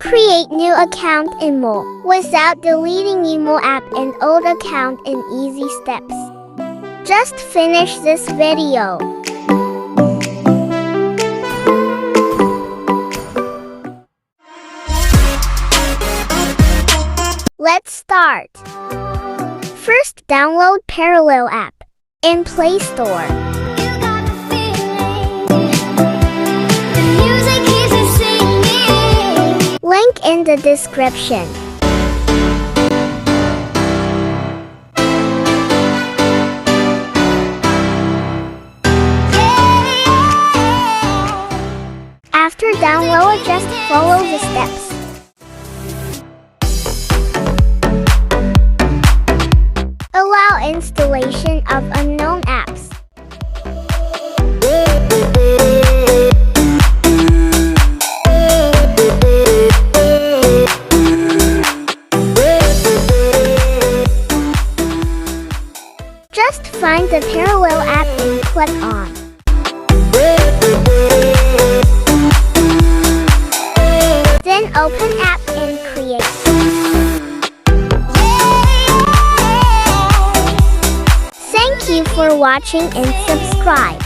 Create new account in Mo without deleting Imo app and old account in easy steps. Just finish this video. Let's start. First, download Parallel app in Play Store. Link in the description. After download, just follow the steps. Allow installation of unknown apps. Just find the Parallel app and click on. Then open app and create. Thank you for watching and subscribe.